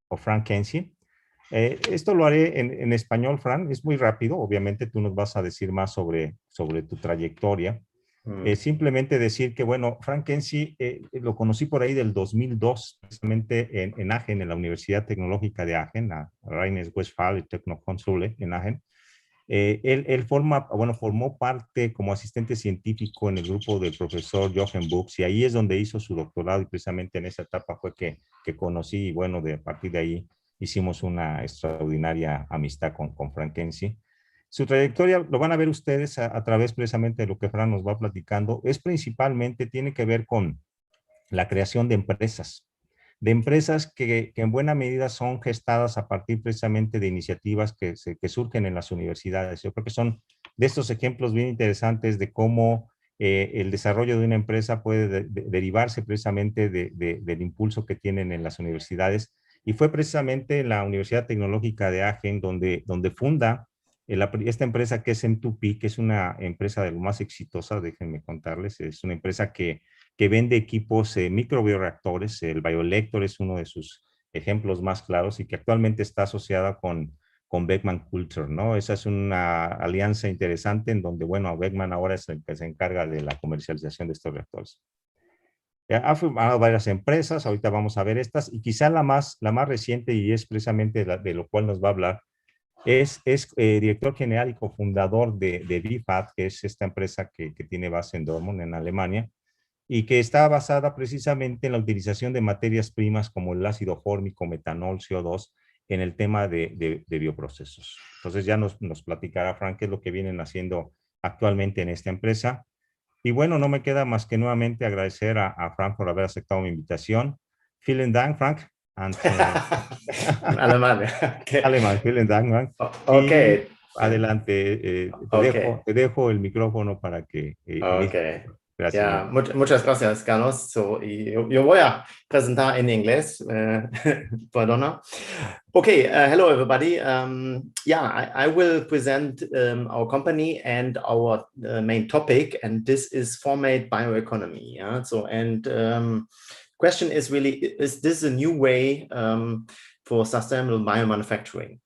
of Frank Kensy. Esto lo haré en español, Frank, es muy rápido, obviamente tú nos vas a decir más sobre tu trayectoria. Simplemente decir que, bueno, Frank Kensy lo conocí por ahí del 2002, precisamente en Aachen, en la Universidad Tecnológica de Aachen, a Rhein-Westphal Technikhochschule en Aachen. Él formó parte como asistente científico en el grupo del profesor Jochen Buchs, y ahí es donde hizo su doctorado, y precisamente en esa etapa fue que conocí, y bueno, a partir de ahí hicimos una extraordinaria amistad con Frank Kensy. Su trayectoria lo van a ver ustedes a través precisamente de lo que Fran nos va platicando. Es principalmente, tiene que ver con la creación de empresas que en buena medida son gestadas a partir precisamente de iniciativas que surgen en las universidades. Yo creo que son de estos ejemplos bien interesantes de cómo el desarrollo de una empresa puede derivarse precisamente del impulso que tienen en las universidades. Y fue precisamente en la Universidad Tecnológica de Aachen donde funda esta empresa que es M2P, que es una empresa de lo más exitosa, déjenme contarles, es una empresa que vende equipos microbioreactores. El Bioreactor es uno de sus ejemplos más claros y que actualmente está asociada con Beckman Coulter, ¿no? Esa es una alianza interesante en donde, bueno, Beckman ahora es el que se encarga de la comercialización de estos reactores. Ha formado varias empresas, ahorita vamos a ver estas, y quizá la más reciente, y es precisamente de lo cual nos va a hablar, es director general y cofundador de b.fab, que es esta empresa que tiene base en Dortmund, en Alemania, y que está basada precisamente en la utilización de materias primas como el ácido fórmico, metanol, CO2, en el tema de bioprocesos. Entonces ya nos platicará Frank qué es lo que vienen haciendo actualmente en esta empresa. Y bueno, no me queda más que nuevamente agradecer a Frank por haber aceptado mi invitación. Vielen Dank, Frank. Alemán. Okay. Alemán, vielen Dank, Frank. Okay. Y adelante, te dejo el micrófono para que okay. Gracias. Ja, muchas gracias, Carlos. So, yo voy a presentar en inglés, perdona. Okay, hello everybody. Yeah, I will present our company and our main topic, and this is Formate Bioeconomy. Yeah? So, and question is really, is this a new way for sustainable biomanufacturing?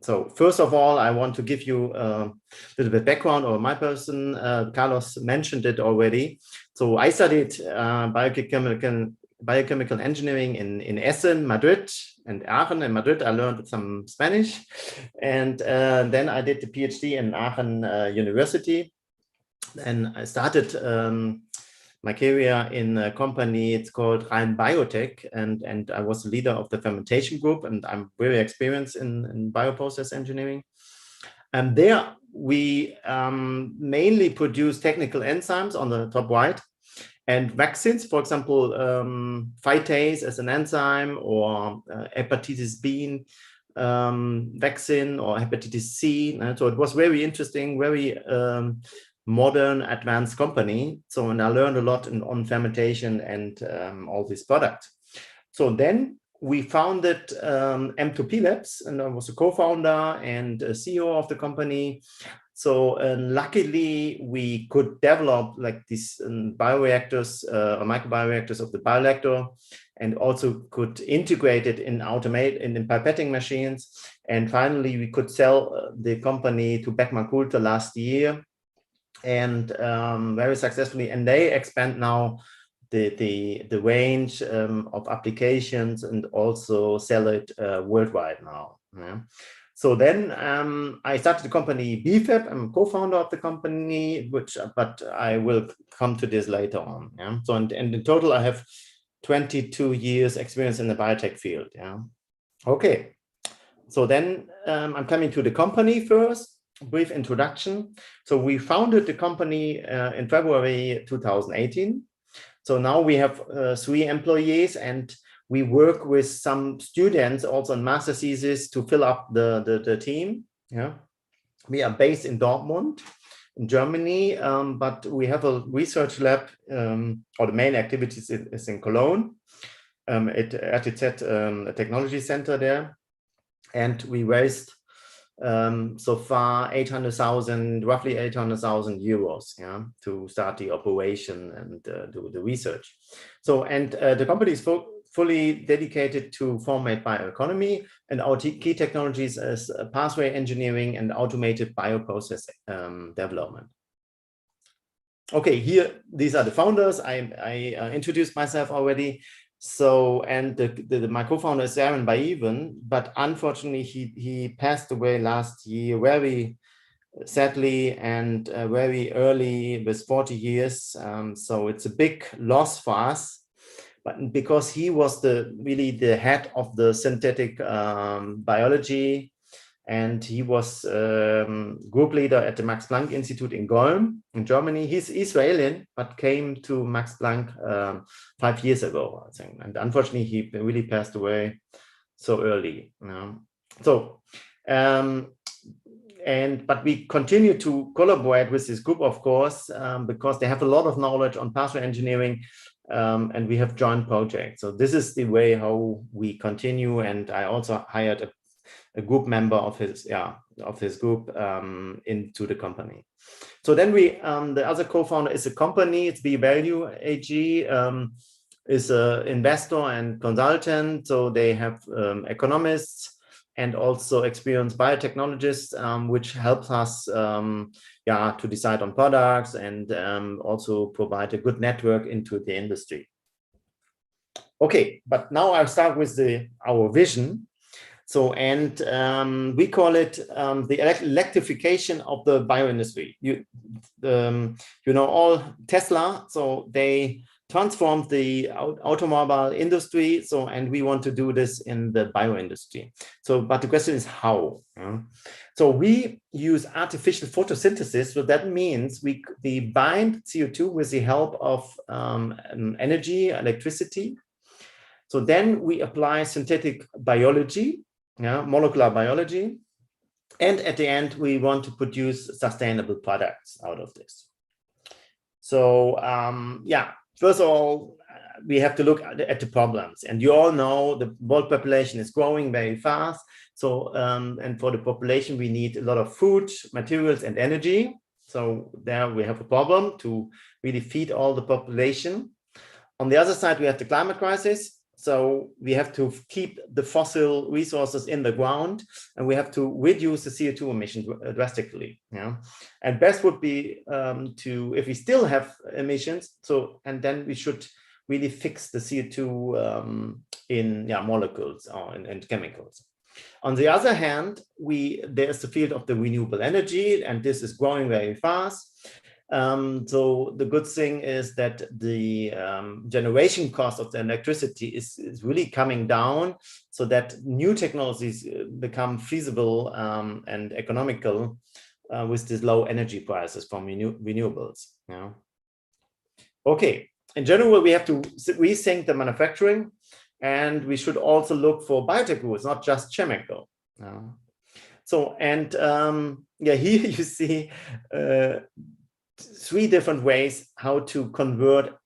So first of all, I want to give you a little bit background on my person. Carlos mentioned it already. So I studied biochemical engineering in Essen, Madrid, and Aachen. In Madrid, I learned some Spanish. And then I did the PhD in Aachen University. And I started my career in a company, it's called Rein Biotech, and I was the leader of the fermentation group, and I'm very experienced in bioprocess engineering. And there we mainly produce technical enzymes on the top right, and vaccines, for example, phytase as an enzyme, or hepatitis B vaccine, or hepatitis C. So it was very interesting, very modern advanced company. So, and I learned a lot on fermentation and all these products. So then we founded M2P Labs, and I was a co-founder and a CEO of the company. So luckily we could develop like these bioreactors or microbioreactors of the bioreactor, and also could integrate it in pipetting machines. And finally we could sell the company to Beckman Coulter last year, and very successfully, and they expand now the range of applications and also sell it worldwide now. Yeah. So then I started the company b.fab. I'm a co-founder of the company, but I will come to this later on. Yeah. So and in total I have 22 years experience in the biotech field. Yeah. Okay. So then I'm coming to the company first. Brief introduction. So we founded the company in February 2018. So now we have 3 employees, and we work with some students also in master thesis to fill up the team. Yeah, we are based in Dortmund, in Germany, but we have a research lab, or the main activities is in Cologne, at RTZ, a technology center there, and we raised so far roughly 800,000 euros, yeah, to start the operation and do the research. So, and the company is fully dedicated to Formate Bioeconomy, and our key technologies is pathway engineering and automated bioprocess development. Okay, here, these are the founders. I introduced myself already. So, and my co-founder is Aaron Baiven, but unfortunately he passed away last year very sadly and very early with 40 years. So it's a big loss for us, but because he was really the head of the synthetic biology, and he was group leader at the Max Planck Institute in Golm in Germany. He's Israeli, but came to Max Planck 5 years ago, I think. And unfortunately, he really passed away so early. You know? So, but we continue to collaborate with this group, of course, because they have a lot of knowledge on pathway engineering, and we have joint projects. So this is the way how we continue. And I also hired a group member of his group into the company. So then we the other co-founder is a company, it's b.fab AG, is an investor and consultant. So they have economists and also experienced biotechnologists, which helps us to decide on products and also provide a good network into the industry. Okay, but now I'll start with our vision. So, and we call it the electrification of the bio industry. You know, all Tesla, so they transformed the automobile industry. So, and we want to do this in the bio industry. So, but the question is how? So we use artificial photosynthesis. So that means we bind CO2 with the help of energy, electricity. So then we apply synthetic biology, molecular biology, and at the end we want to produce sustainable products out of this. So first of all, we have to look at the problems, and you all know the world population is growing very fast. So and for the population we need a lot of food, materials, and energy. So there we have a problem to really feed all the population. On the other side, we have the climate crisis. So we have to keep the fossil resources in the ground, and we have to reduce the CO2 emissions drastically. And best would be if we still have emissions, and then we should really fix the CO2 in molecules or in chemicals. On the other hand, there's the field of the renewable energy, and this is growing very fast. So the good thing is that the generation cost of the electricity is really coming down, so that new technologies become feasible and economical with these low energy prices from renewables. Okay, in general, we have to rethink the manufacturing, and we should also look for biotech routes, not just chemical. So, and here you see 3 different ways how to convert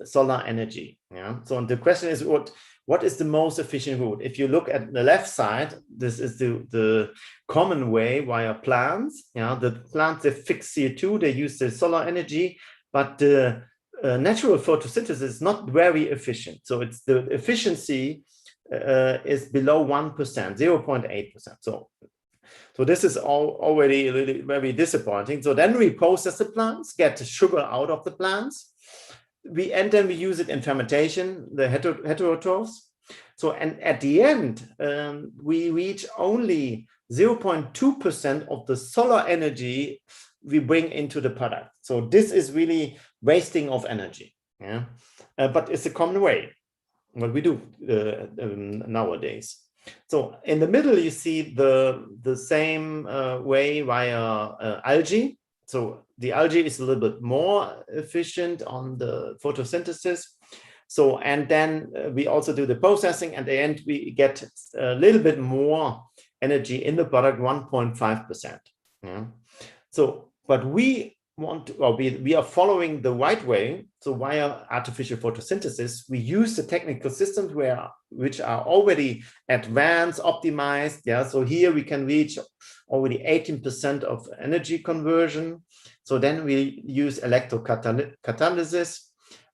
solar energy. So the question is, what is the most efficient route? If you look at the left side, this is the common way via plants. The plants, they fix CO2, they use the solar energy, but the natural photosynthesis is not very efficient. So it's the efficiency is below 1%, 0.8%. So this is already really very disappointing. So then we process the plants, get the sugar out of the plants. And then we use it in fermentation, the heterotrophs. So, and at the end, we reach only 0.2% of the solar energy we bring into the product. So this is really wasting of energy. But it's a common way, what we do nowadays. So in the middle, you see the same way via algae. So the algae is a little bit more efficient on the photosynthesis. So, and then we also do the processing. At the end, we get a little bit more energy in the product, 1.5%. So, but we want to, or we are following the right way. So via artificial photosynthesis, we use the technical systems which are already advanced, optimized. So here we can reach already 18% of energy conversion. So then we use electrocatalysis,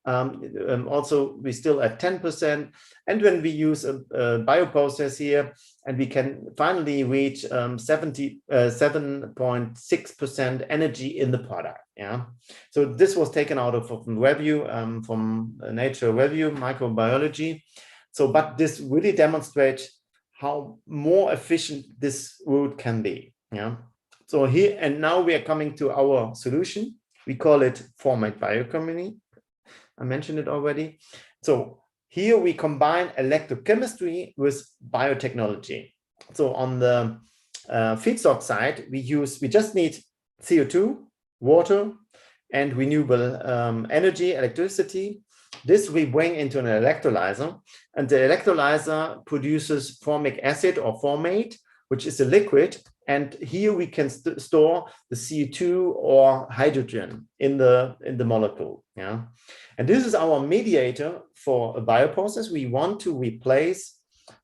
Also, we still at 10%. And when we use a bioprocess here, and we can finally reach 7.6% energy in the product. Yeah. So this was taken out of a review from Nature Review, Microbiology. So, but this really demonstrates how more efficient this route can be. Yeah. So here, and now we are coming to our solution. We call it Formate Bioeconomy. I mentioned it already. So here we combine electrochemistry with biotechnology. So on the feedstock side, we just need CO2, water, and renewable energy, electricity. This we bring into an electrolyzer, and the electrolyzer produces formic acid or formate, which is a liquid. And here we can store the CO2 or hydrogen in the molecule. Yeah. And this is our mediator for a bioprocess. We want to replace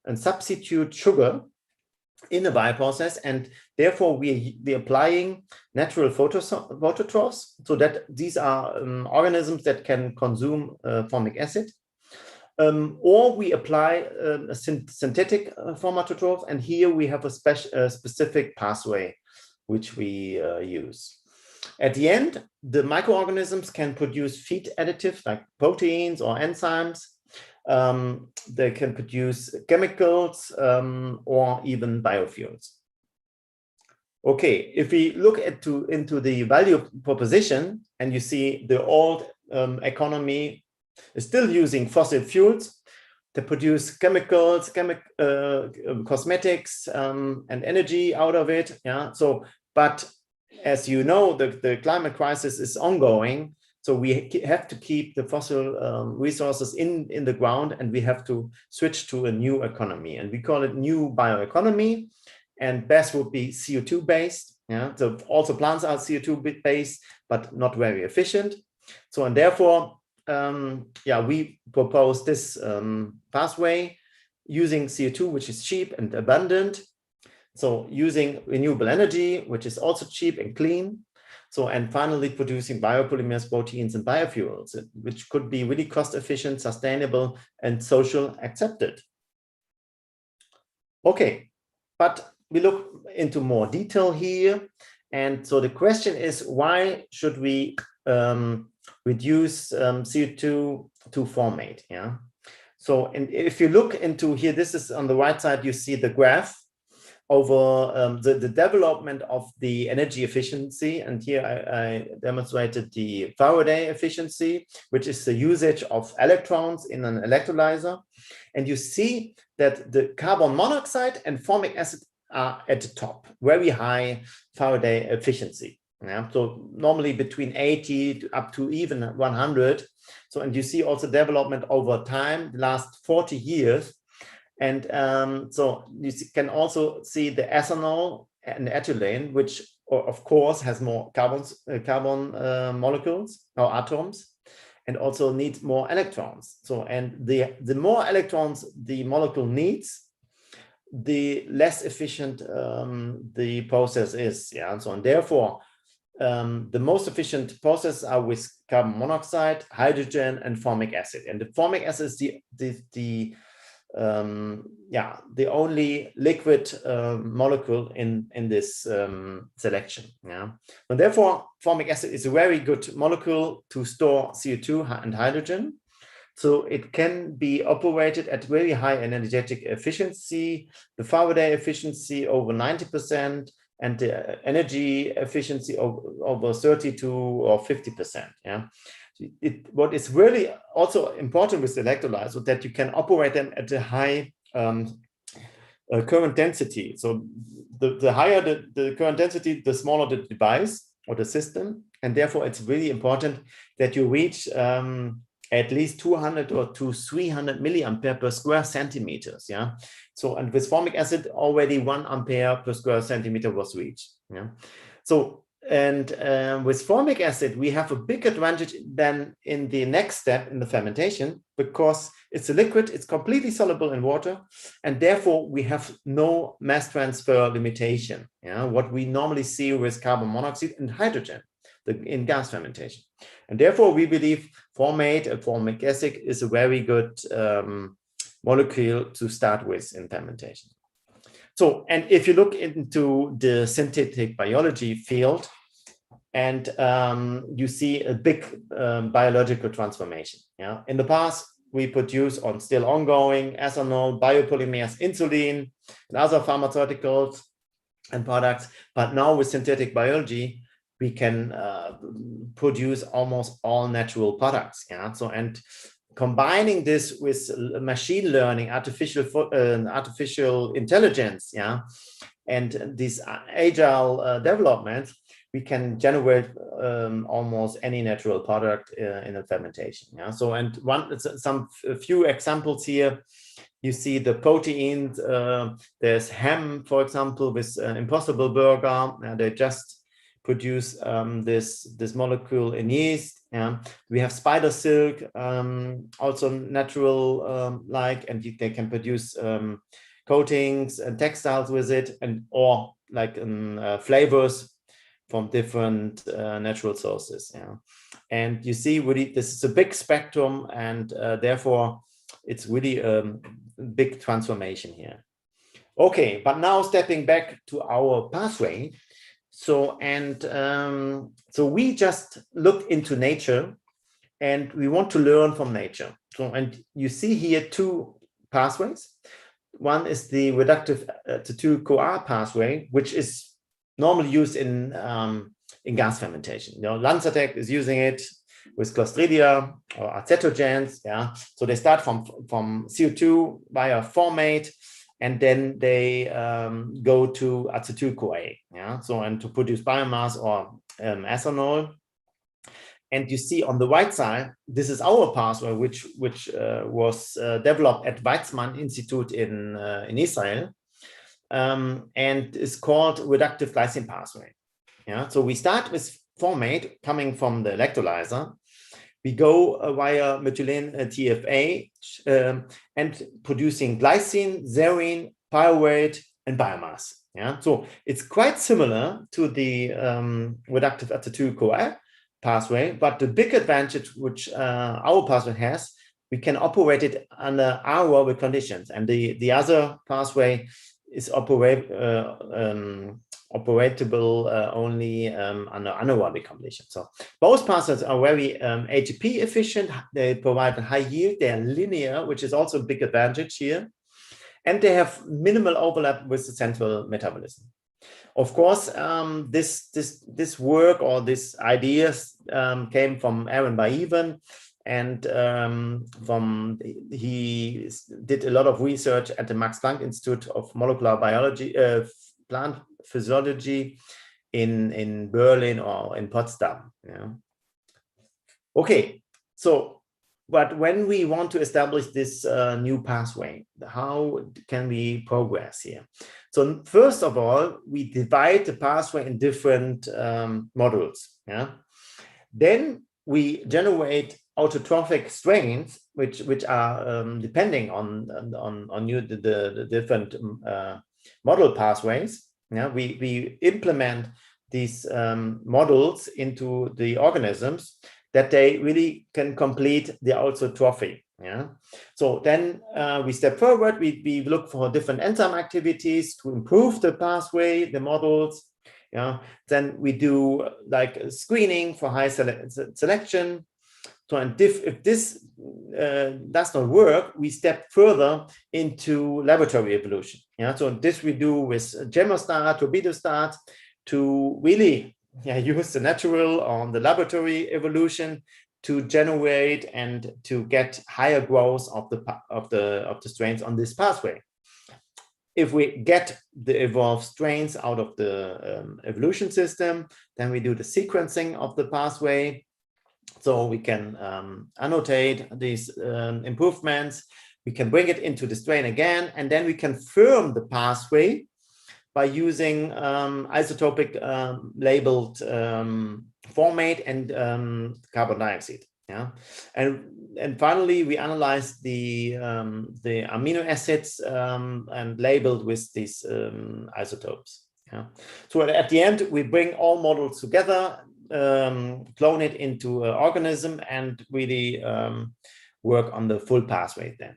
and substitute sugar in the bioprocess, and therefore we're applying natural phototrophs, so that these are organisms that can consume formic acid. Or we apply a synthetic formatotroph, and here we have a specific pathway which we use. At the end, the microorganisms can produce feed additives like proteins or enzymes. They can produce chemicals or even biofuels. Okay, if we look into the value proposition, and you see the old economy is still using fossil fuels to produce chemicals, cosmetics, and energy out of it. Yeah. So, but as you know, the climate crisis is ongoing. So we have to keep the fossil resources in the ground, and we have to switch to a new economy, and we call it new bioeconomy. And best would be CO2 based. Yeah. So also plants are CO2 based, but not very efficient. So, and therefore, we propose this pathway using CO2, which is cheap and abundant. So using renewable energy, which is also cheap and clean. So, and finally producing biopolymers, proteins, and biofuels, which could be really cost efficient, sustainable, and social accepted. Okay, but we look into more detail here. And so the question is, why should we reduce CO2 to formate? Yeah. So, and if you look into here, this is on the right side, you see the graph over the development of the energy efficiency. And here I demonstrated the Faraday efficiency, which is the usage of electrons in an electrolyzer. And you see that the carbon monoxide and formic acid are at the top, very high Faraday efficiency. Yeah, so normally between 80 to up to even 100. So, and you see also development over time, the last 40 years. And so you can also see the ethanol and ethylene, which of course has more carbon molecules or atoms, and also needs more electrons. So, and the more electrons the molecule needs, the less efficient the process is. Yeah, so, and therefore the most efficient processes are with carbon monoxide, hydrogen, and formic acid. And the formic acid is the only liquid molecule in this selection. Yeah, and therefore formic acid is a very good molecule to store CO2 and hydrogen. So it can be operated at very high energetic efficiency, the Faraday efficiency over 90%, and the energy efficiency over 32 or 50%. Yeah. What is really also important with the electrolyzer is that you can operate them at a high current density. So the higher the current density, the smaller the device or the system. And therefore, it's really important that you reach at least 200 or to 300 milliampere per square centimeters. Yeah. So, and with formic acid, already 1 ampere per square centimeter was reached. Yeah. So, and with formic acid, we have a big advantage than in the next step in the fermentation, because it's a liquid, it's completely soluble in water, and therefore we have no mass transfer limitation. Yeah, what we normally see with carbon monoxide and hydrogen in gas fermentation. And therefore we believe Formate, a formic acid, is a very good molecule to start with in fermentation. So, and if you look into the synthetic biology field, and you see a big biological transformation. Yeah, in the past we produce on still ongoing ethanol, biopolymers, insulin, and other pharmaceuticals and products. But now with synthetic biology, we can produce almost all natural products. Yeah, so and combining this with machine learning, artificial intelligence, yeah, and this agile development, we can generate almost any natural product in a fermentation. Yeah. So, and a few examples here. You see the proteins. There's ham, for example, with Impossible Burger. They just produce this molecule in yeast. Yeah. We have spider silk, also natural and they can produce coatings and textiles with it, and or like flavors from different natural sources. Yeah. And you see, really, this is a big spectrum, and therefore it's really a big transformation here. Okay, but now stepping back to our pathway. So, and so we just look into nature, and we want to learn from nature. So, and you see here two pathways. One is the reductive to-2-CoA pathway, which is normally used in gas fermentation. You know, Lanzatec is using it with Clostridia or acetogens. Yeah, so they start from CO2 via formate, and then they go to acetyl-CoA. Yeah, so and to produce biomass or ethanol. And you see on the right side, this is our pathway, which was developed at Weizmann Institute in Israel, and is called reductive glycine pathway. Yeah, so we start with formate coming from the electrolyzer. We go via methylene TFA and producing glycine, serine, pyruvate, and biomass. Yeah, so it's quite similar to the reductive acetyl-CoA pathway, but the big advantage which our pathway has, we can operate it under aerobic conditions, and the other pathway is operatable only under anaerobic conditions. So both pathways are very ATP efficient. They provide a high yield. They are linear, which is also a big advantage here, and they have minimal overlap with the central metabolism. Of course, this work or these ideas came from Aaron Baiven, and he did a lot of research at the Max Planck Institute of Molecular Biology, Plant Physiology in Berlin or in Potsdam. Yeah. Okay, so but when we want to establish this new pathway, how can we progress here? So first of all, we divide the pathway in different modules. Yeah. Then we generate autotrophic strains, which are depending on the different model pathways. Yeah. We implement these models into the organisms that they really can complete the autotrophy. Yeah. So then we step forward. We look for different enzyme activities to improve the pathway, the models. Yeah. Then we do like screening for high selection. So and if this does not work, we step further into laboratory evolution. Yeah. So this we do with gemostat, turbidostat to really use the natural or the laboratory evolution to generate and to get higher growth of the strains on this pathway. If we get the evolved strains out of the evolution system, then we do the sequencing of the pathway. So we can annotate these improvements. We can bring it into the strain again, and then we confirm the pathway by using isotopic labeled formate and carbon dioxide. Yeah, and finally we analyze the amino acids and labeled with these isotopes. Yeah, so at the end we bring all models together. clone it into an organism and really work on the full pathway then.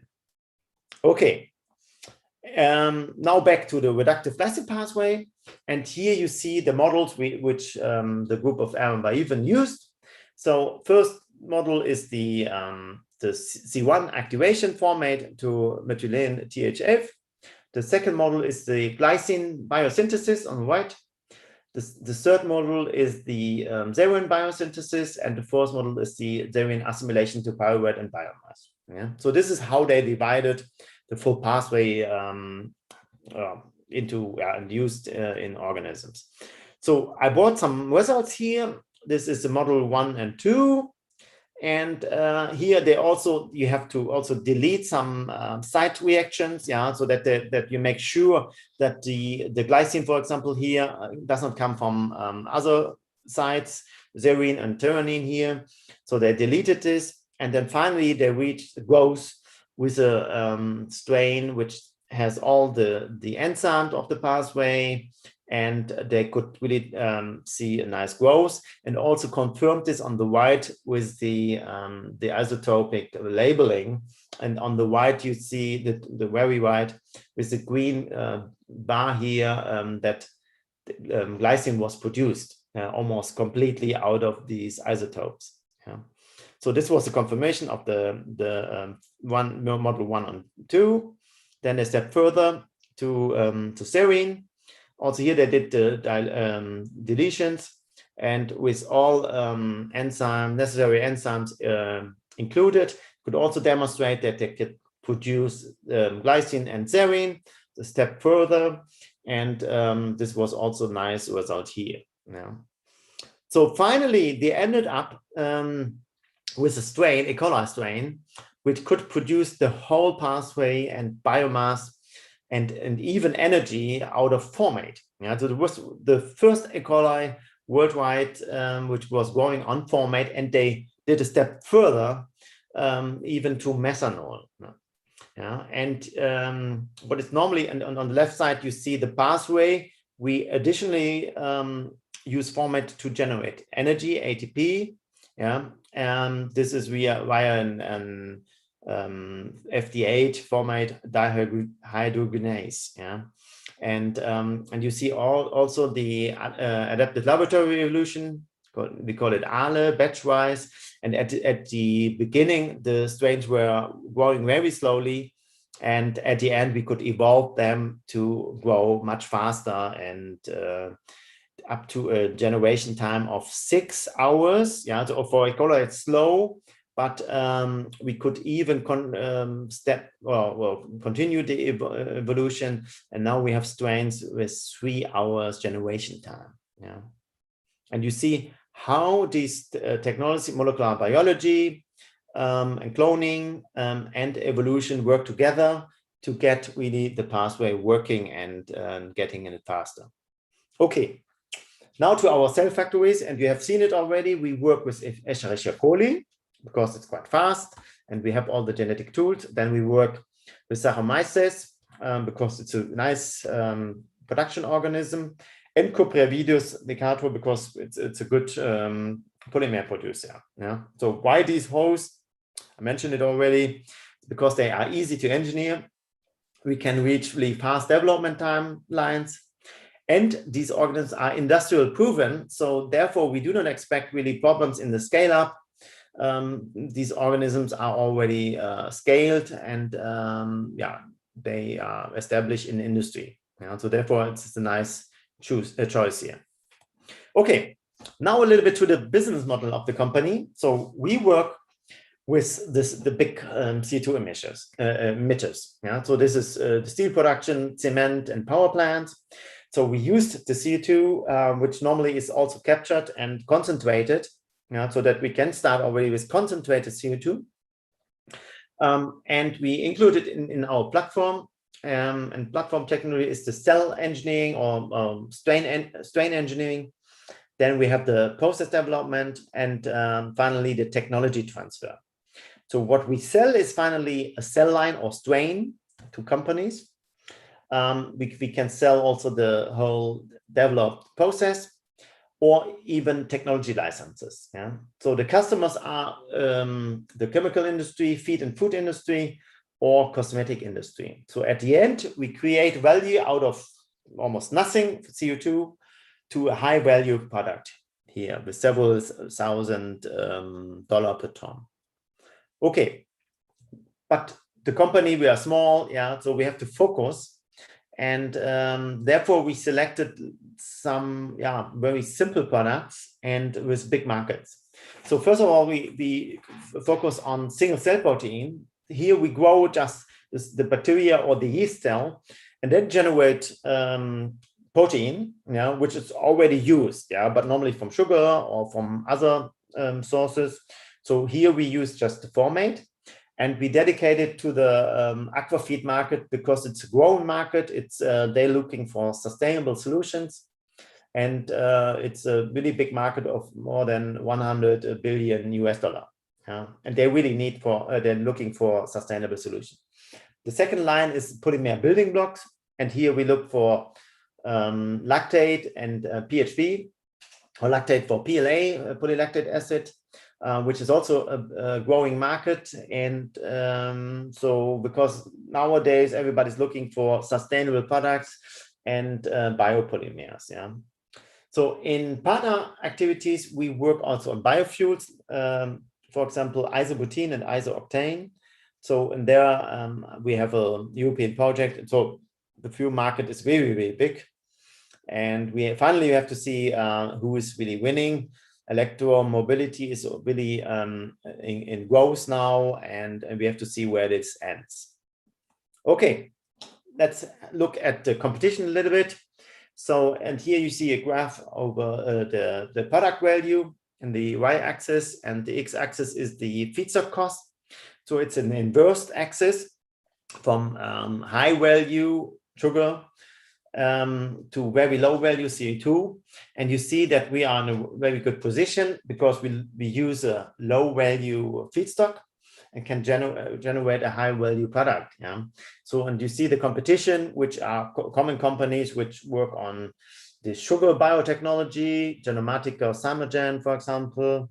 Okay, now back to the reductive plastic pathway. And here you see the models which the group of Aaron Baiven used. So first model is the C1 activation formate to methylene THF. The second model is the glycine biosynthesis on the right. The third model is the serine biosynthesis, and the fourth model is the serine assimilation to pyruvate and biomass. Yeah? So this is how they divided the full pathway into and used in organisms. So I brought some results here. This is the model 1 and 2. And here they also, you have to also delete some side reactions, yeah, so that you make sure that the glycine, for example, here does not come from other sites, serine and threonine here. So they deleted this, and then finally they reached the growth with a strain which has all the enzymes of the pathway, and they could really see a nice growth, and also confirmed this on the right with the isotopic labeling. And on the right you see the very right with the green bar here that glycine was produced almost completely out of these isotopes. Yeah. So this was a confirmation of the model 1 and 2. Then a step further to serine. Also here they did the deletions, and with all necessary enzymes included, could also demonstrate that they could produce glycine and serine a step further, and this was also a nice result here. Yeah. So finally, they ended up with a strain, E. coli strain, which could produce the whole pathway and biomass and even energy out of Formate. Yeah, so it was the first E. coli worldwide which was growing on Formate, and they did a step further even to methanol. Yeah, and what is normally, and on the left side you see the pathway. We additionally use Formate to generate energy, ATP. Yeah, and this is via an FDH, formate dihydrogenase. Yeah, and you see also the adaptive laboratory evolution. We call it ALE, batch-wise. And at the beginning, the strains were growing very slowly, and at the end, we could evolve them to grow much faster and up to a generation time of 6 hours. Yeah, so for E. coli, it's slow, but we could even continue the evolution, and now we have strains with 3 hours generation time. Yeah, and you see how these technology, molecular biology, and cloning and evolution work together to get really the pathway working and getting in it faster. Okay, now to our cell factories, and you have seen it already. We work with Escherichia coli because it's quite fast and we have all the genetic tools. Then we work with Saccharomyces because it's a nice production organism, and Cupreavidus necator because it's a good polymer producer. Yeah. So why these hosts? I mentioned it already, because they are easy to engineer. We can reach really fast development timelines, and these organisms are industrial proven. So therefore, we do not expect really problems in the scale up. These organisms are already scaled, and yeah, they are established in industry. Yeah, so therefore, it's a nice choice here. Okay, now a little bit to the business model of the company. So we work with the big CO2 emitters. Yeah, so this is the steel production, cement, and power plants. So we used the CO2, which normally is also captured and concentrated, so that we can start already with concentrated CO2. And we include it in our platform. And platform technology is the cell engineering or strain engineering. Then we have the process development, and finally the technology transfer. So what we sell is finally a cell line or strain to companies. We can sell also the whole developed process, or even technology licenses. Yeah? So the customers are the chemical industry, feed and food industry, or cosmetic industry. So at the end, we create value out of almost nothing, CO2, to a high value product here with several $1,000 per ton. Okay, but the company, we are small, yeah, so we have to focus. And therefore, we selected some very simple products and with big markets. So first of all, we focus on single cell protein. Here we grow just the bacteria or the yeast cell, and then generate protein, which is already used, but normally from sugar or from other sources. So here we use just the Formate. And we dedicate it to the aquafeed market because it's a growing market. It's they're looking for sustainable solutions, and it's a really big market of more than 100 billion US dollar. And they really need they're looking for sustainable solutions. The second line is polymer building blocks, and here we look for lactate and PHP, or lactate for PLA, polylactic acid. Which is also a growing market. And so because nowadays everybody's looking for sustainable products and biopolymers. Yeah. So in partner activities, we work also on biofuels, for example, isobutene and isooctane. So in there, we have a European project. So the fuel market is very, very big. And we finally have to see who is really winning. Electromobility is really in growth now, and we have to see where this ends. Okay, let's look at the competition a little bit. So, and here you see a graph over the product value in the y-axis, and the x-axis is the feedstock cost. So it's an inverse axis from high value sugar to very low value CO2, and you see that we are in a very good position because we use a low value feedstock and can generate a high value product. Yeah. So, and you see the competition, which are common companies which work on the sugar biotechnology, Genomatica, Samagen, for example.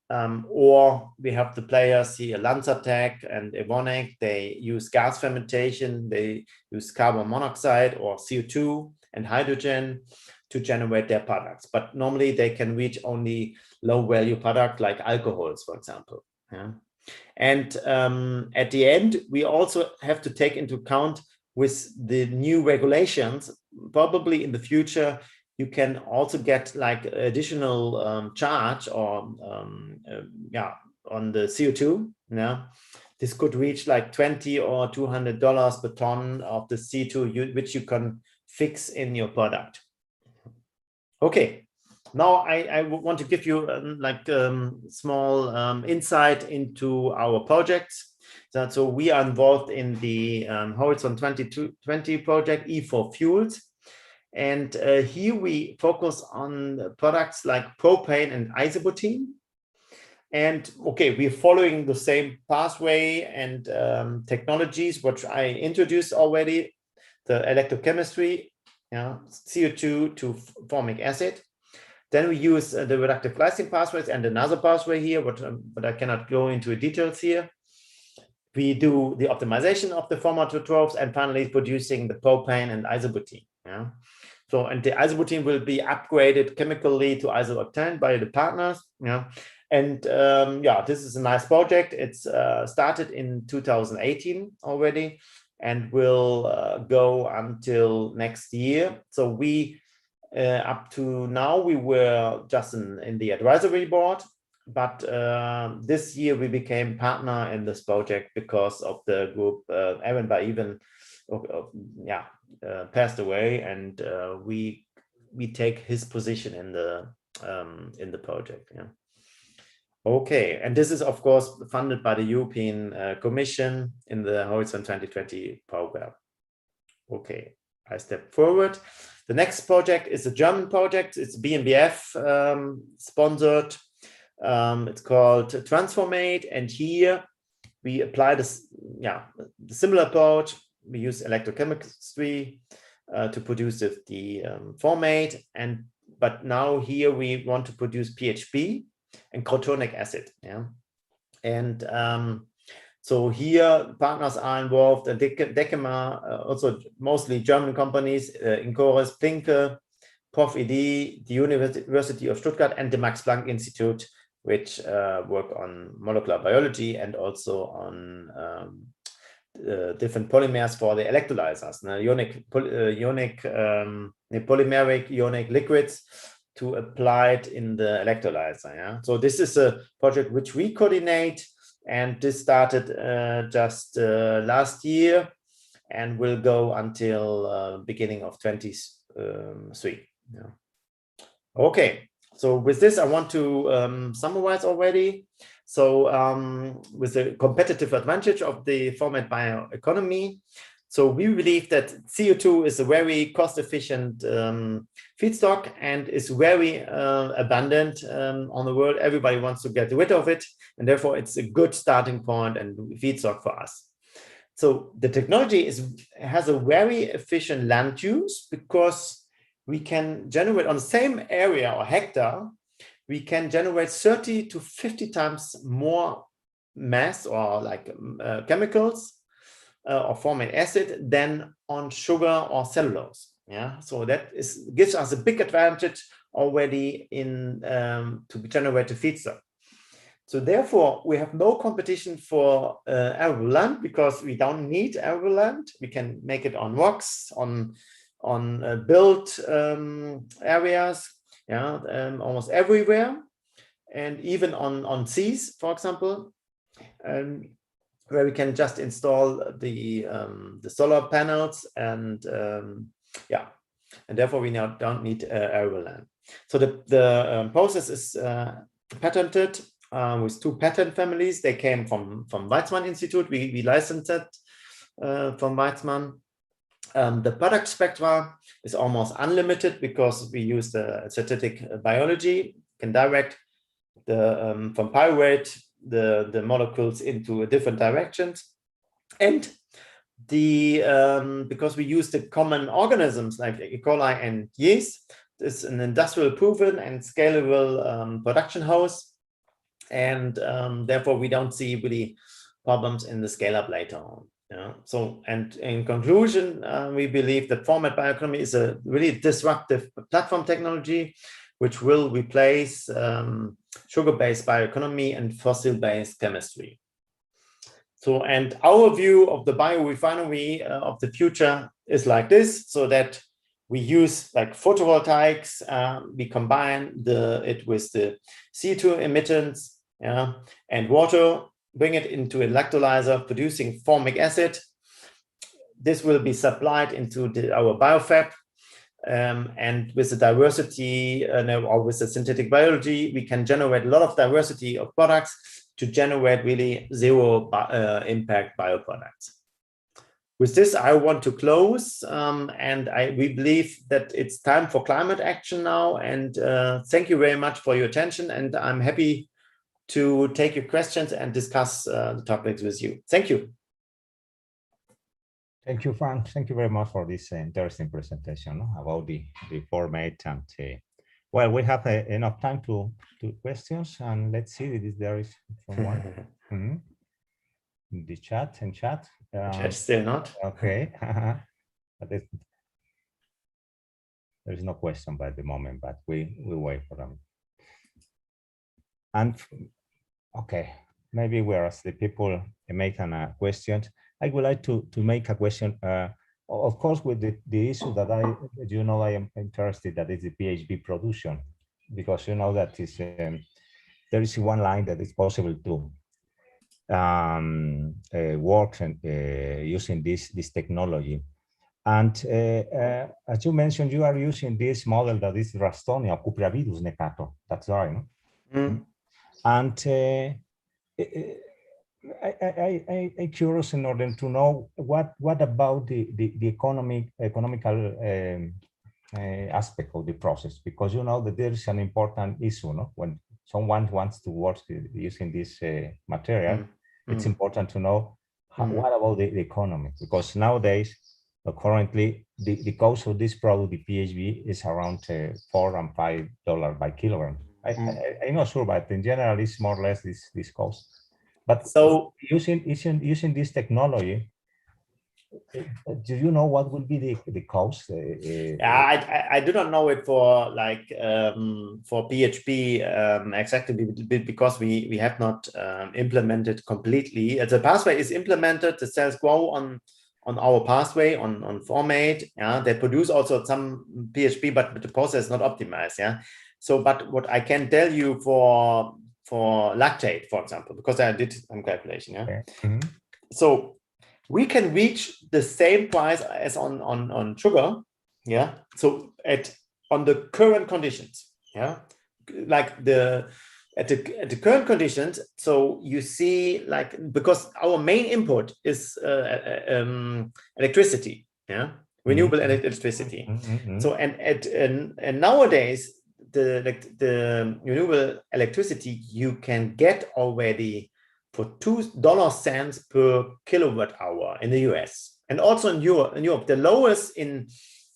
Or we have the players here, Lanzatec and Evonik. They use gas fermentation, they use carbon monoxide or CO2 and hydrogen to generate their products. But normally they can reach only low value product like alcohols, for example. Yeah. And at the end, we also have to take into account with the new regulations, probably in the future, you can also get like additional charge or on the CO2. Yeah, this could reach like $20 or $200 per ton of the CO2 which you can fix in your product. Okay, now I want to give you small insight into our projects. So we are involved in the Horizon 2020 project E for Fuels. And here we focus on products like propane and isobutene. And okay, we're following the same pathway and technologies, which I introduced already, the electrochemistry, CO2 to formic acid. Then we use the reductive glycine pathways and another pathway here, but I cannot go into details here. We do the optimization of the formatotropes and finally producing the propane and isobutene. Yeah. So, and the isobutene will be upgraded chemically to isooctane by the partners. Yeah. And this is a nice project. It's started in 2018 already and will go until next year. So we, up to now, we were just in the advisory board, but this year we became partner in this project because of the group Aaron by even passed away, and we take his position in the project. Yeah. Okay, and this is of course funded by the European Commission in the Horizon 2020 program. Okay, I step forward. The next project is a German project. It's BMBF sponsored. It's called Transformate, and here we apply this, the similar approach. We use electrochemistry to produce the formate, and but now here we want to produce PHP and crotonic acid. Yeah, and so here partners are involved, Decema, also mostly German companies, Incores, Plinke, ProfED, the University of Stuttgart, and the Max Planck Institute, which work on molecular biology and also on different polymers for the electrolyzers, polymeric ionic liquids to apply it in the electrolyzer. Yeah, so this is a project which we coordinate, and this started just last year and will go until beginning of 23. Yeah. Okay, so with this, I want to summarize already. So with the competitive advantage of the Formate Bioeconomy, so we believe that CO2 is a very cost-efficient feedstock and is very abundant on the world. Everybody wants to get rid of it, and therefore it's a good starting point and feedstock for us. So the technology has a very efficient land use, because we can generate on the same area or hectare, we can generate 30 to 50 times more mass or like chemicals or formic acid than on sugar or cellulose. Yeah, so that gives us a big advantage already in to generate the feedstock. So therefore, we have no competition for arable land, because we don't need arable land. We can make it on rocks, on built areas, yeah, almost everywhere, and even on seas, for example, where we can just install the solar panels, and yeah, and therefore we now don't need arable land. So the process is patented with 2 patent families. They came from Weizmann Institute. We licensed it from Weizmann. The product spectra is almost unlimited, because we use the synthetic biology, can direct the from pyruvate the molecules into different directions, and the because we use the common organisms like E. coli and yeast. It's an industrial proven and scalable production house, and therefore we don't see really problems in the scale up later on. Yeah. So, and in conclusion, we believe that Formate Bioeconomy is a really disruptive platform technology, which will replace sugar-based bioeconomy and fossil-based chemistry. So, and our view of the biorefinery of the future is like this, so that we use like photovoltaics, we combine it with the CO2 emittance, yeah, and water, bring it into an electrolyzer producing formic acid. This will be supplied into our BioFab, and with the diversity or with the synthetic biology, we can generate a lot of diversity of products to generate really zero impact bioproducts. With this, I want to close, and we believe that it's time for climate action now. And thank you very much for your attention, and I'm happy to take your questions and discuss the topics with you. Thank you. Thank you, Frank. Thank you very much for this interesting presentation about the format. And well, we have enough time to questions, and let's see if there is someone in the chat. Still not. Okay. But there is no question by the moment, but we wait for them. And okay, maybe whereas the people make a question, I would like to make a question. Of course, with the issue that I am interested, that is the PHB production, because you know that is there is one line that is possible to work and using this technology. And as you mentioned, you are using this model that is Rastonia Cupravirus necator. That's right, no? Mm. And I'm curious in order to know what about the economical aspect of the process, because you know that there is an important issue, no? When someone wants to work using this material, it's important to know what about the economy, because nowadays But currently, the cost of this product, the PHB, is around $4 and $5 by kilogram. I'm not sure, but in general, it's more or less this cost. But so using this technology, do you know what will be the cost? I do not know it for like for PHP exactly because we have not implemented completely. The pathway is implemented. The cells grow on our pathway on Formate. Yeah, they produce also some PHP, but the process is not optimized. Yeah. So, but what I can tell you for lactate, for example, because I did some calculation. Yeah. Okay. Mm-hmm. So we can reach the same price as on sugar, yeah. So on the current conditions, yeah, like at the current conditions. So you see, like, because our main input is electricity, yeah, renewable electricity. So and nowadays the renewable electricity you can get already for $2 per kilowatt hour in the US, and also in Europe, the lowest in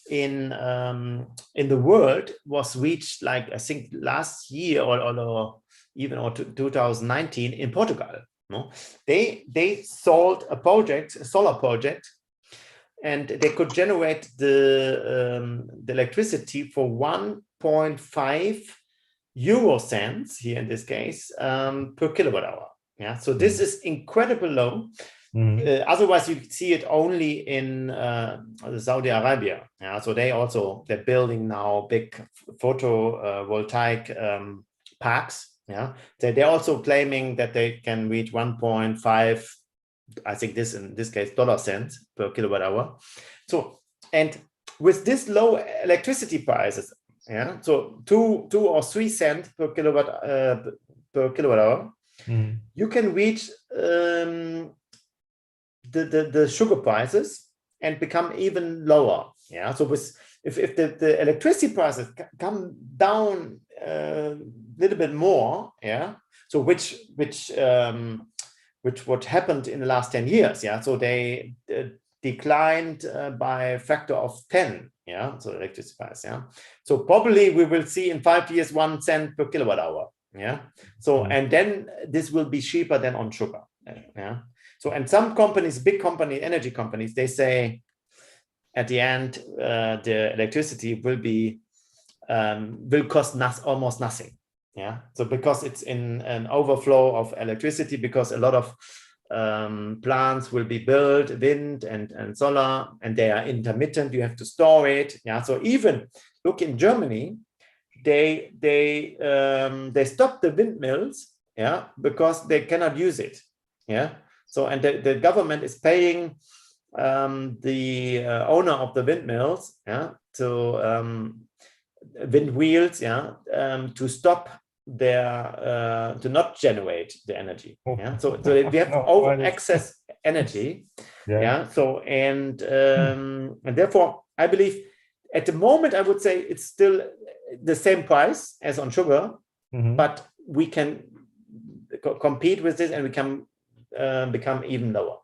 the world was reached, like, I think last year or even 2019 in Portugal. No, they sold a solar project, and they could generate the electricity for 1.5 euro cents here in this case per kilowatt hour. Yeah, so this is incredibly low. Otherwise, you see it only in Saudi Arabia. Yeah, so they're building now big photovoltaic parks. Yeah, they're also claiming that they can reach 1.5, I think in this case, $cents per kilowatt hour. So, and with this low electricity prices, yeah, so 2 or 3 cents per kilowatt hour. You can reach the sugar prices and become even lower. Yeah. So if the electricity prices come down a little bit more, yeah. So which what happened in the last 10 years, yeah. So they declined by a factor of 10, yeah. So electricity price, yeah. So probably we will see in 5 years 1 cent per kilowatt hour. Yeah. So, and then this will be cheaper than on sugar. Yeah. So, and some companies, big companies, energy companies, they say at the end, the electricity will cost almost nothing. Yeah. So, because it's in an overflow of electricity, because a lot of plants will be built, wind and solar, and they are intermittent. You have to store it. Yeah. So even look in Germany, they stopped the windmills, yeah, because they cannot use it, yeah. So, and the government is paying the owner of the windmills, yeah, to wind wheels, yeah, to stop their to not generate the energy, yeah. So we have over excess energy, yeah. So and therefore I believe at the moment I would say it's still the same price as on sugar, but we can compete with this and we can become even lower.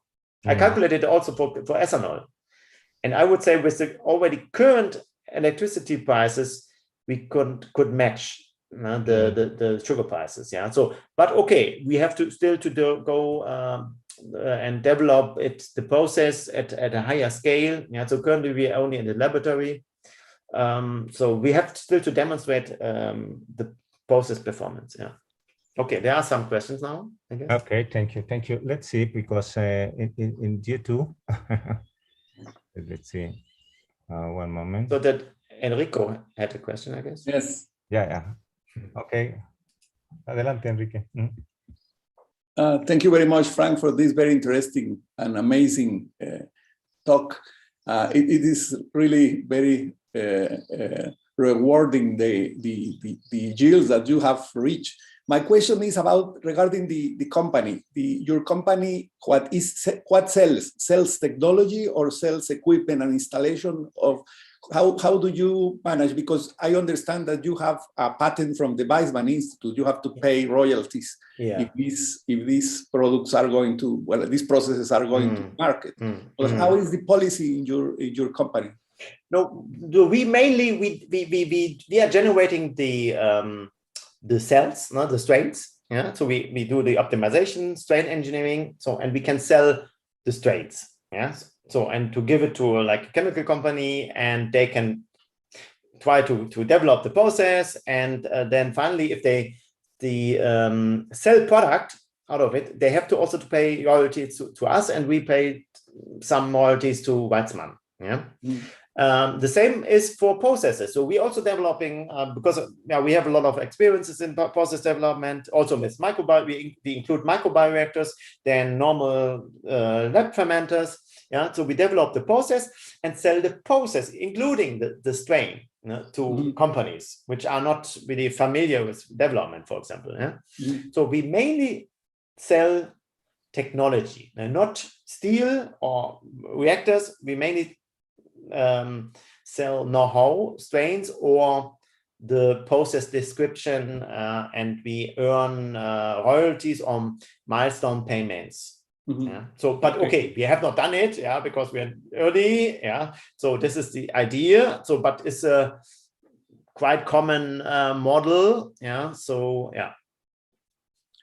I calculated also for ethanol, and I would say with the already current electricity prices, we could match the sugar prices. Yeah. So, but okay, we have to still go and develop the process at a higher scale. Yeah. So currently we are only in the laboratory. So we have still to demonstrate the process performance. Yeah. Okay, there are some questions now, I guess. Okay, thank you. Let's see, because in G2, let's see, one moment. So that Enrico had a question, I guess. Yes. Yeah. Okay. Adelante, Enrique. Thank you very much, Frank, for this very interesting and amazing talk. It is really very rewarding the yields that you have reached My question is regarding the company. Your company, what sells technology or sells equipment and installation of? How do you manage? Because I understand that you have a patent from the Weizmann Institute. You have to pay royalties if these products are going to, well, these processes are going to market. But how is the policy in your company? No, we mainly we are generating the cells, not the strains. Yeah, so we do the optimization, strain engineering. So and we can sell the strains. Yes. So, and to give it to like a chemical company, and they can try to develop the process, and then finally, if they sell product out of it, they have to also to pay royalties to us, and we pay some royalties to Weizmann. Yeah. The same is for processes. So we also developing because we have a lot of experiences in process development. Also with microbial, we include microbioreactors, then normal lab fermenters. Yeah, so we develop the process and sell the process, including the strain, to companies which are not really familiar with development, for example. Yeah? So we mainly sell technology, not steel or reactors. We mainly sell know-how, strains, or the process description, and we earn royalties on milestone payments. Yeah. So, but okay, we have not done it, yeah, because we're early, yeah. So this is the idea. So, but it's a quite common model, yeah. So, yeah.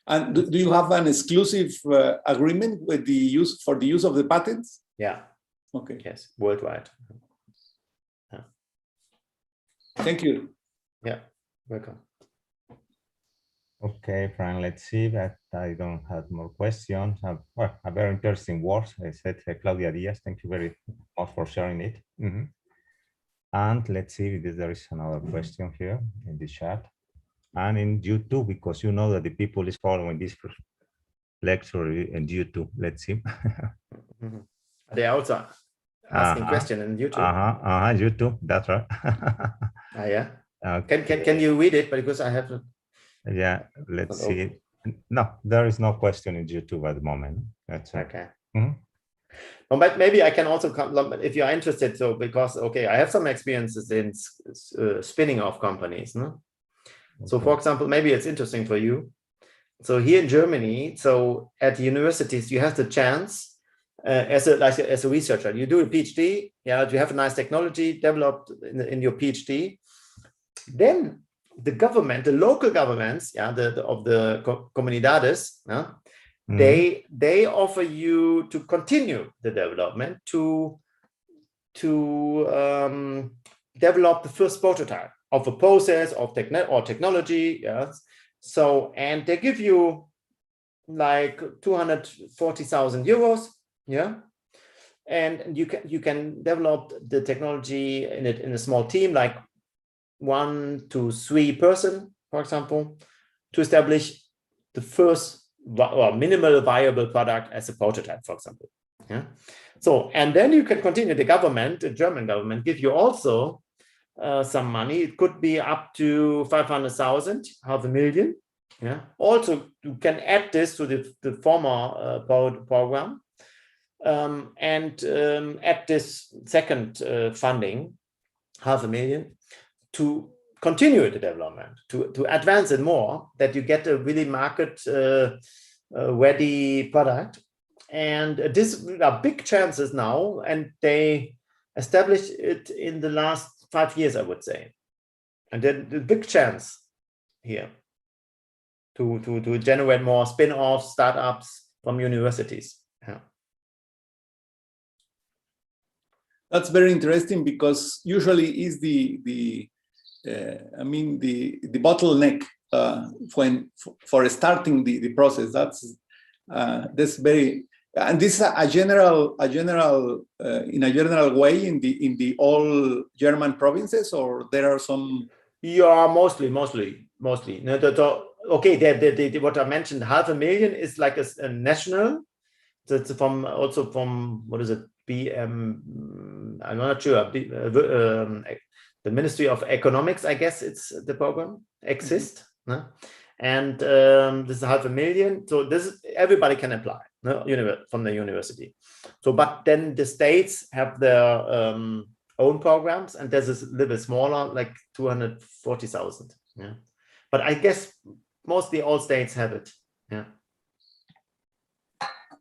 And do you have an exclusive agreement with the use of the patents? Yeah. Okay. Yes, worldwide. Yeah. Thank you. Yeah, welcome. Okay, Frank, let's see that I don't have more questions. Well, a very interesting words. I said Claudia Diaz, thank you very much for sharing it. And let's see if there is another question here in the chat. And in YouTube, because you know that the people is following this lecture in YouTube. Let's see. They are also asking question in YouTube. YouTube, that's right. Yeah. Okay. Can you read it? Because I have to. Yeah, let's see. No, there is no question in YouTube at the moment. That's okay. But maybe I can also come if you are interested. So because I have some experiences in spinning off companies. No? Okay. So for example, maybe it's interesting for you. So here in Germany, so at universities, you have the chance as a researcher. You do a PhD. Yeah, you have a nice technology developed in your PhD. Then the government, the local governments, of the comunidades, they offer you to continue the development to develop the first prototype of a process of technology. Yes. So, and they give you like 240,000 euros. Yeah. And you can develop the technology in a small team, like 1 to 3 person, for example, to establish the first or minimal viable product as a prototype, for example. Yeah. So, and then you can continue. The government, the German government, give you also some money. It could be up to 500,000, 500,000. Yeah. Also, you can add this to the former program, and add this second funding, 500,000. To continue the development, to advance it more, that you get a really market ready product. And this are big chances now, and they established it in the last 5 years, I would say. And then the big chance here to generate more spin-offs, startups from universities. Yeah. That's very interesting, because usually is the bottleneck for starting the process. That's very, and this is a general in a general way in the all German provinces, or there are some. Yeah, mostly. No, okay, what I mentioned, 500,000 is like a national. That's from what is it? I'm not sure. The Ministry of Economics, I guess it's the program exists. And this is 500,000. So this is, everybody can apply, no, from the university. So, but then the states have their own programs, and there's a little bit smaller, like 240,000. Yeah, but I guess mostly all states have it. Yeah.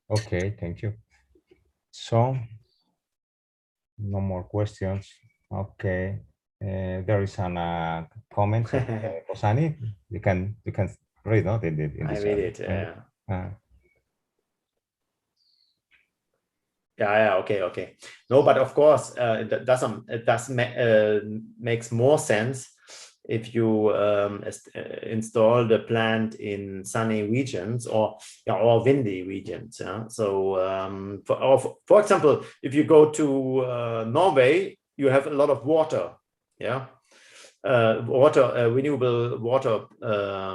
Okay, thank you. So, no more questions. Okay, there is a comment of Osani. You can read, no? I read it. Yeah, okay. No, but of course, it makes more sense if you install the plant in sunny regions or windy regions. Yeah? So, for example, if you go to Norway, you have a lot of water. Yeah, renewable water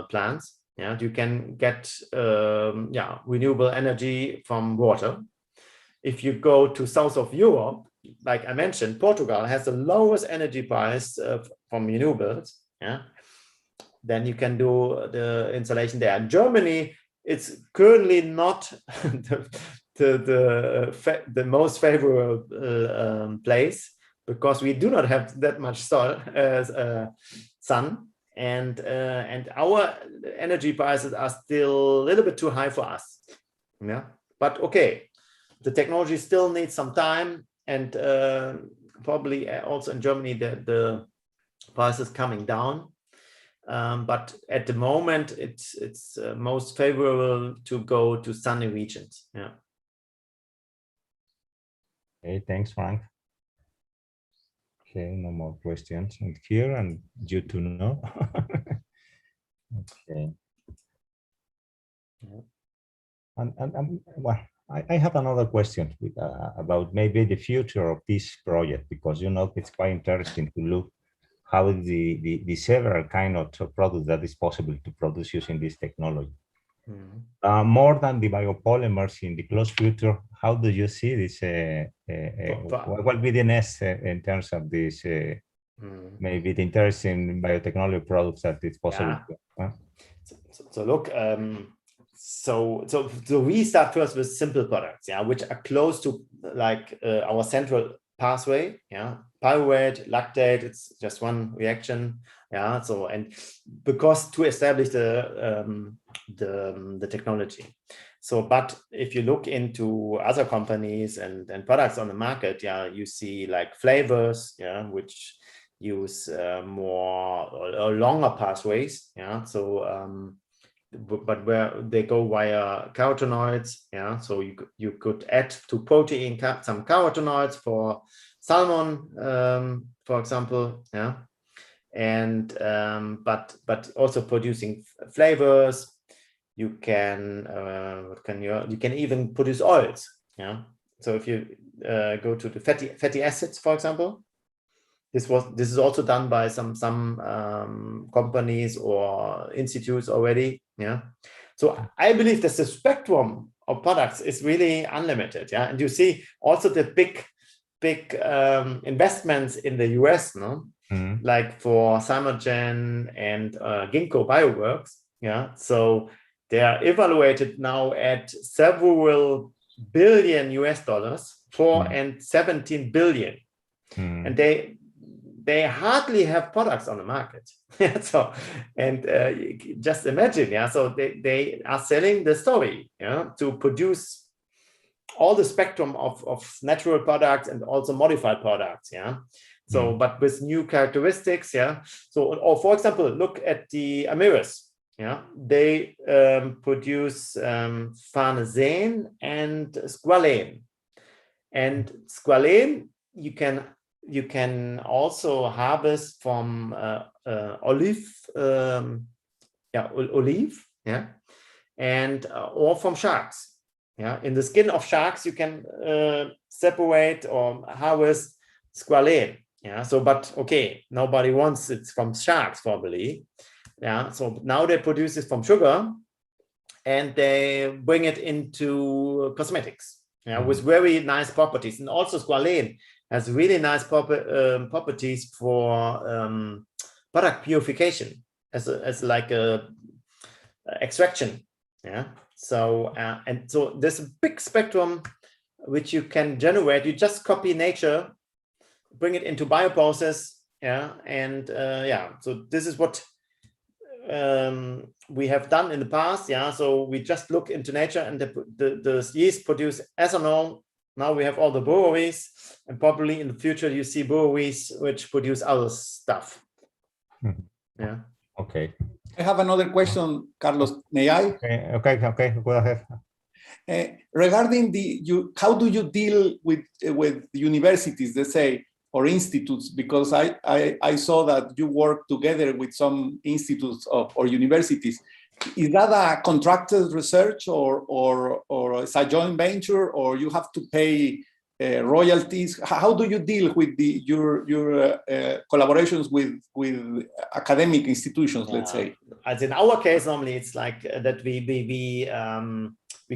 plants. Yeah, you can get renewable energy from water. If you go to south of Europe, like I mentioned, Portugal has the lowest energy price from renewables. Yeah, then you can do the installation there. In Germany, it's currently not the most favorable place, because we do not have that much sun, and our energy prices are still a little bit too high for us. Yeah, but okay. The technology still needs some time, and probably also in Germany the price is coming down. But at the moment, it's most favorable to go to sunny regions. Yeah. Okay, thanks, Frank. Okay, no more questions. And here, and you to know. Okay. And well, I have another question about maybe the future of this project, because it's quite interesting to look how the several kind of products that is possible to produce using this technology. Mm-hmm. More than the biopolymers in the close future, how do you see this? What will be the next in terms of this? Maybe the interesting biotechnology products that is possible. Yeah. So look. So we start first with simple products, yeah, which are close to like our central pathway, yeah, pyruvate, lactate, it's just one reaction, yeah. So, and because to establish the technology. So, but if you look into other companies and products on the market, yeah, you see like flavors, yeah, which use more or longer pathways, yeah. So but where they go via carotenoids, yeah. So you could add to protein some carotenoids for salmon, for example, yeah. And but also producing flavors. You can you can even produce oils, yeah. So if you go to the fatty acids, for example, this is also done by some companies or institutes already, yeah. So I believe that the spectrum of products is really unlimited, yeah. And you see also the big investments in the US, no, like for Cymergen and Ginkgo Bioworks, yeah. So they are evaluated now at several billion US dollars, 4 and 17 billion, and they hardly have products on the market. So, and just imagine, yeah. So they are selling the story, yeah, to produce all the spectrum of natural products and also modified products, yeah. So, but with new characteristics, yeah. So, or for example, look at the Amiris, yeah. They produce farnesene and squalane, and squalane you can also harvest from olive, yeah, and or from sharks, yeah. In the skin of sharks, you can separate or harvest squalane, yeah. So, but okay, nobody wants it from sharks, probably, yeah. So now they produce it from sugar, and they bring it into cosmetics, yeah, with very nice properties, and also squalane has really nice properties for product purification, as like a extraction. Yeah. So and so there's a big spectrum which you can generate. You just copy nature, bring it into bioprocess. Yeah. And yeah. So this is what we have done in the past. Yeah. So we just look into nature, and the yeast produce ethanol. Now we have all the breweries, and probably in the future you see breweries which produce other stuff. Yeah. Okay. I have another question, Carlos. May I? Okay. Go ahead. Regarding how do you deal with universities, let's say, or institutes? Because I saw that you work together with some institutes or universities. Is that a contracted research, or it's a joint venture, or you have to pay royalties? How do you deal with your collaborations with academic institutions, let's say? As in our case, normally it's like that we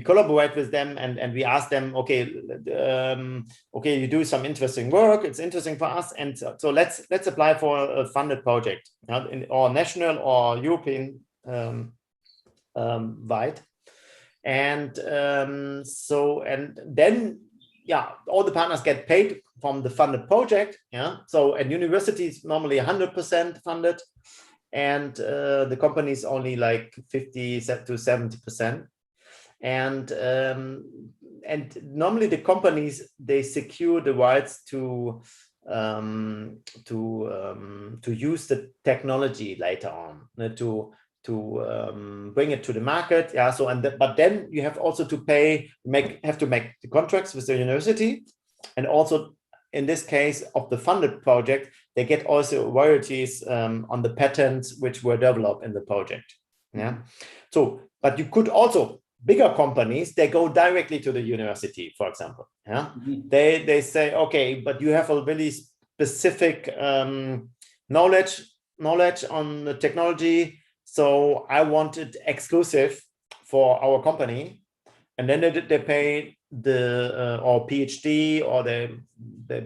collaborate with them, and we ask them, okay, you do some interesting work, it's interesting for us, and so let's apply for a funded project, or national or European wide, and then all the partners get paid from the funded project. Yeah. So at universities normally 100% funded, and the company is only like 50 to 70%. And normally the companies, they secure the rights to use the technology later on, to bring it to the market. Yeah. So but then you have also to have to make the contracts with the university, and also in this case of the funded project, they get also royalties on the patents which were developed in the project. Yeah. So, but you could also, bigger companies, they go directly to the university, for example. Yeah. They say, okay, but you have a really specific knowledge on the technology, so I want it exclusive for our company, and then they pay or PhD, or they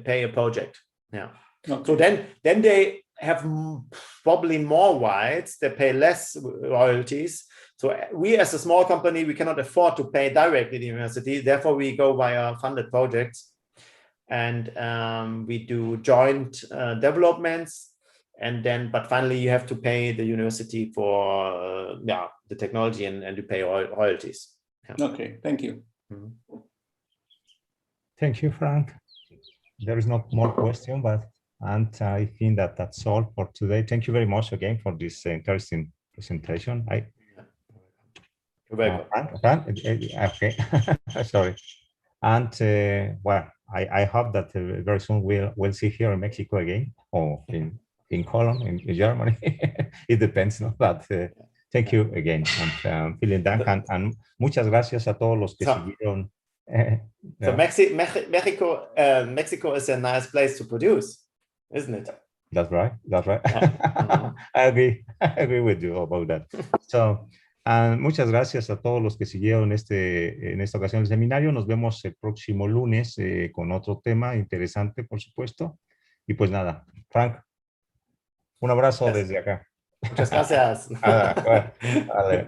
pay a project. Yeah. Okay. So then they have probably more rights. They pay less royalties. So we, as a small company, we cannot afford to pay directly the university. Therefore, we go via funded projects, and we do joint developments. And then, but finally, you have to pay the university for the technology, and you pay royalties. Yeah. Okay, thank you. Thank you, Frank. There is not more question, and I think that's all for today. Thank you very much again for this interesting presentation. You're welcome. Frank? Okay, sorry. And well, I hope that very soon we'll see here in Mexico again, or in Cologne, in Germany. It depends, no? But thank you again, and vielen Dank, and muchas gracias a todos los que siguieron. So Mexico is a nice place to produce, isn't it? That's right. I agree with you about that. So, muchas gracias a todos los que siguieron en esta ocasión el seminario. Nos vemos el próximo lunes con otro tema interesante, por supuesto. Y pues nada, Frank, un abrazo desde acá. Muchas gracias. Vale.